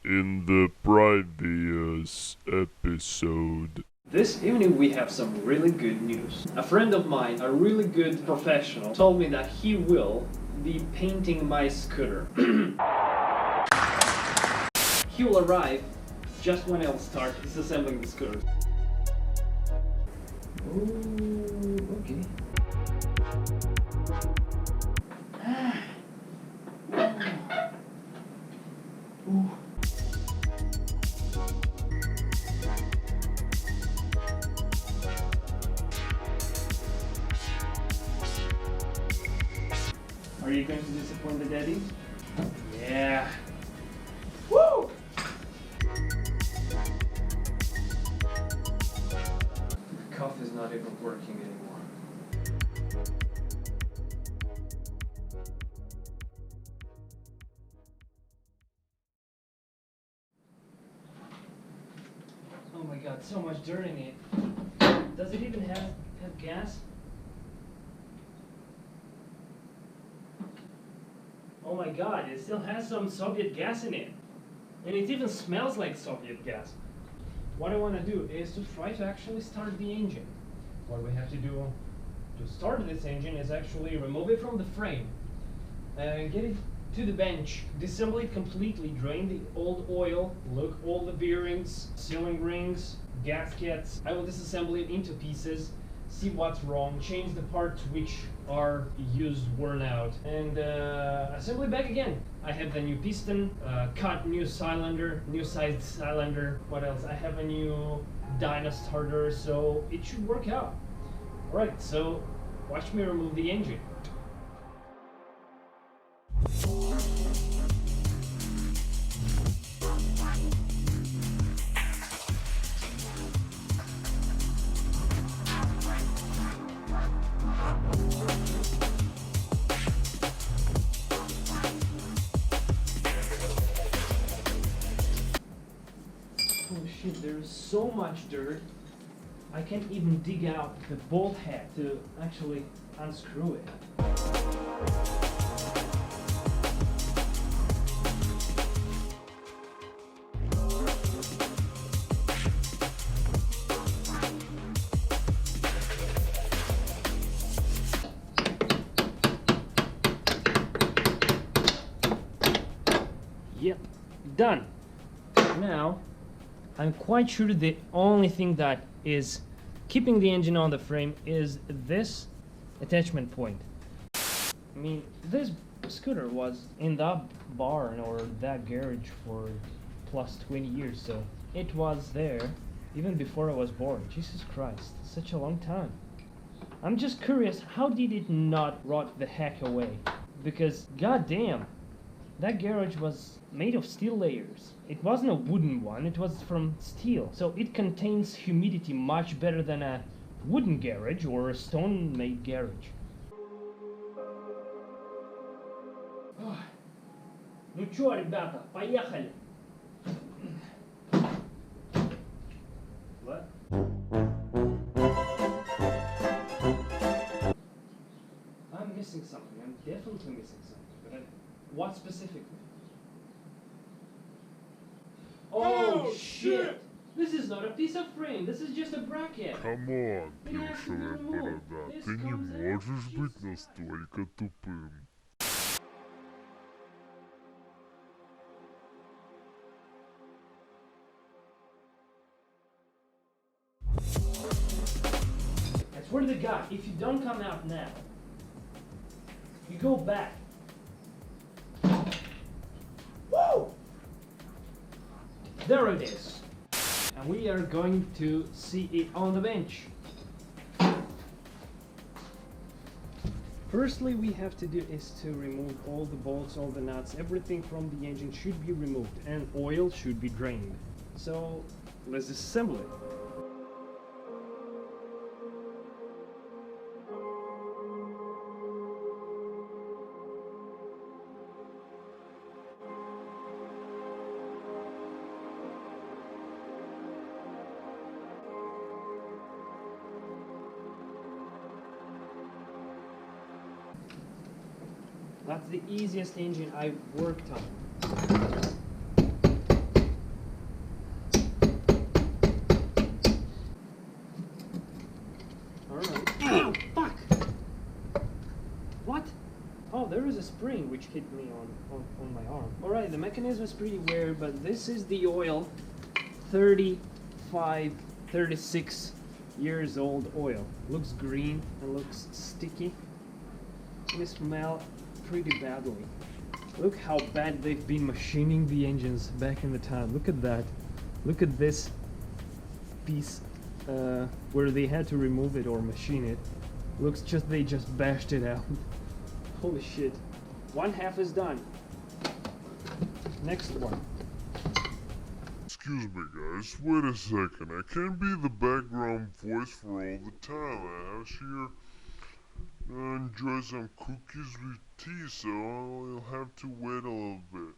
in the previous episode. This evening we have some really good news. A friend of mine, a really good professional, told me that he will be painting my scooter. He will arrive just when I'll start disassembling the scooter. Oh, okay. Ooh. Are you going to disappoint the daddy? Yeah. Woo! The cuff is not even working anymore. Oh my god, so much dirt in it. Does it even have gas? Oh my god, it still has some Soviet gas in it. And it even smells like Soviet gas. What I want to do is to try to actually start the engine. What we have to do to start this engine is actually remove it from the frame, get it to the bench, disassemble it completely, drain the old oil, look all the bearings, sealing rings, gaskets. I will disassemble it into pieces, see what's wrong, change the parts which are used, worn out, and assemble it back again. I have the new piston, cut new cylinder, new sized cylinder. What else? I have a new dyno starter, so it should work out. Alright, so watch me remove the engine. Oh shit, there's so much dirt. I can't even dig out the bolt head to actually unscrew it. Yep, done. Now, I'm quite sure the only thing that is keeping the engine on the frame is this attachment point. I mean, this scooter was in that barn or that garage for plus 20 years, so it was there even before I was born. Jesus Christ, such a long time. I'm just curious, how did it not rot the heck away? Because, goddamn, that garage was made of steel layers. It wasn't a wooden one, it was from steel. So it contains humidity much better than a wooden garage or a stone-made garage. Ну чё, ребята, поехали! What? I'm missing something. I'm definitely missing something. But what specifically? Oh shit! This is not a piece of frame. This is just a bracket. Камон, It has to be плюшевая removed. борода, This ты не comes out. можешь быть Jesus. настолько тупым. I swear to God, if you don't come out now, you go back. Woo! There it is. And we are going to see it on the bench. Firstly, we have to do is to remove all the bolts, all the nuts, everything from the engine should be removed, and oil should be drained. So let's disassemble it. That's the easiest engine I've worked on. there is a spring which hit me on my arm. Alright, the mechanism is pretty weird, but this is the oil. 35, 36 years old oil. Looks green and looks sticky. They smell pretty badly. Look how bad they've been machining the engines back in the time. Look at that. Look at this piece where they had to remove it or machine it. Looks just they just bashed it out. Holy shit. One half is done. Next one. Excuse me, guys. Wait a second. I can't be the background voice for all the time. I have here enjoy some cookies with tea, so I'll have to wait a little bit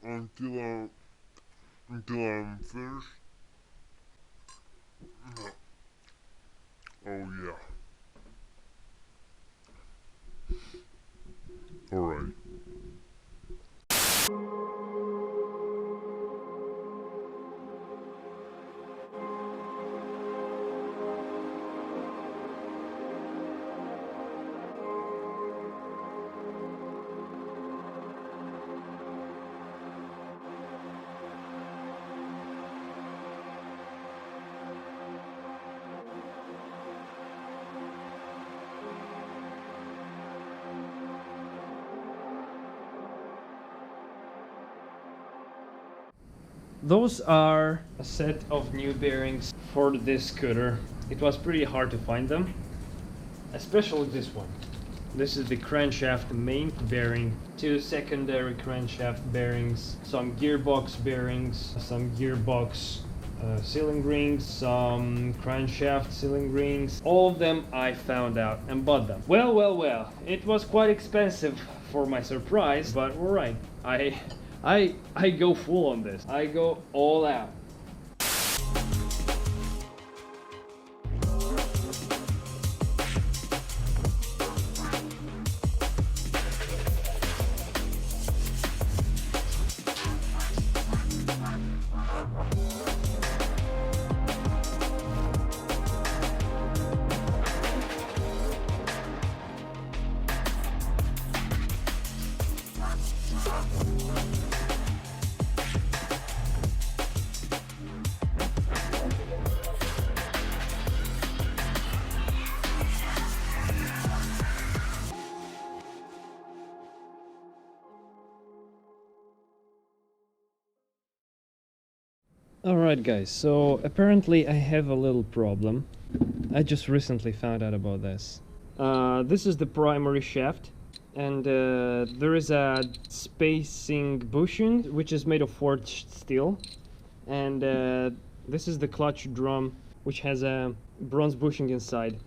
until I'm finished. Oh yeah. All right. Those are a set of new bearings for this scooter. It was pretty hard to find them, especially this one. This is the crankshaft main bearing, 2 secondary crankshaft bearings, some gearbox bearings, some gearbox sealing rings, some crankshaft sealing rings. All of them I found out and bought them. Well, it was quite expensive for my surprise, but alright. I go full on this. I go all out. Alright guys, so apparently I have a little problem. I just recently found out about this. This is the primary shaft, and there is a spacing bushing which is made of forged steel, and this is the clutch drum which has a bronze bushing inside.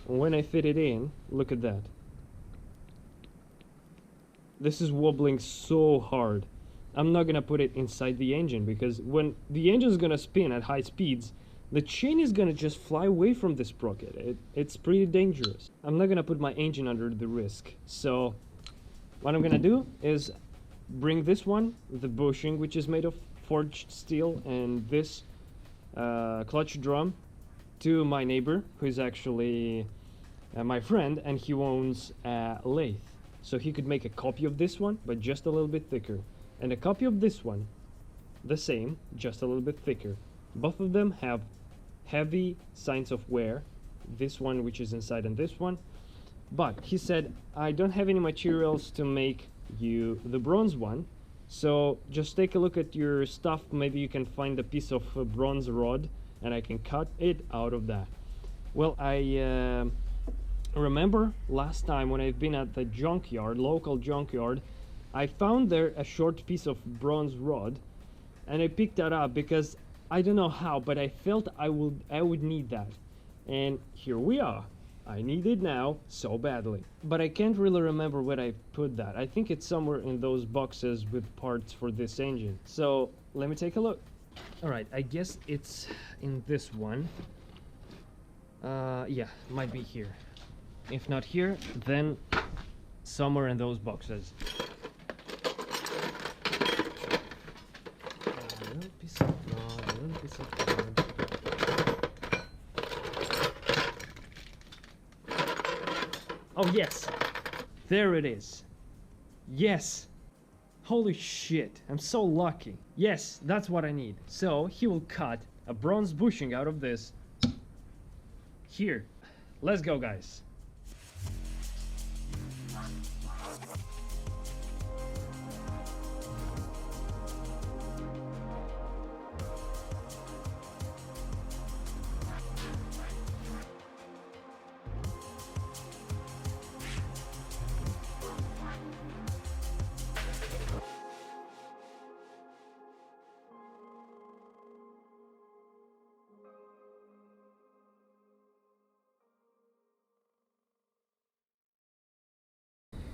When I fit it in, look at that. This is wobbling so hard. I'm not gonna put it inside the engine, because when the engine is gonna spin at high speeds, the chain is gonna just fly away from the sprocket. It's pretty dangerous. I'm not gonna put my engine under the risk. So what I'm gonna do is bring this one, the bushing, which is made of forged steel, and this clutch drum to my neighbor, who is actually my friend, and he owns a lathe. So he could make a copy of this one, but just a little bit thicker. And a copy of this one, the same, just a little bit thicker. Both of them have heavy signs of wear, this one which is inside and this one. But he said, I don't have any materials to make you the bronze one, so just take a look at your stuff. Maybe you can find a piece of bronze rod and I can cut it out of that. Well, I remember last time when I've been at the junkyard, local junkyard, I found there a short piece of bronze rod, and I picked that up because I don't know how, but I felt I would need that. And here we are. I need it now so badly. But I can't really remember where I put that. I think it's somewhere in those boxes with parts for this engine. So let me take a look. Alright, I guess it's in this one. Yeah, might be here. If not here, then somewhere in those boxes. Oh yes, there it is. Yes. Holy shit, I'm so lucky. Yes, that's what I need. So he will cut a bronze bushing out of this. Here. Let's go, guys.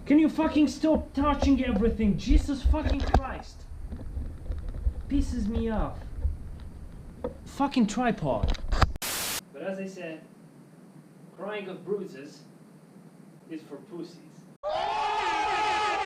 Can you fucking stop touching everything? Jesus fucking Christ. Pisses me off. Fucking tripod. But as I said, crying of bruises is for pussies.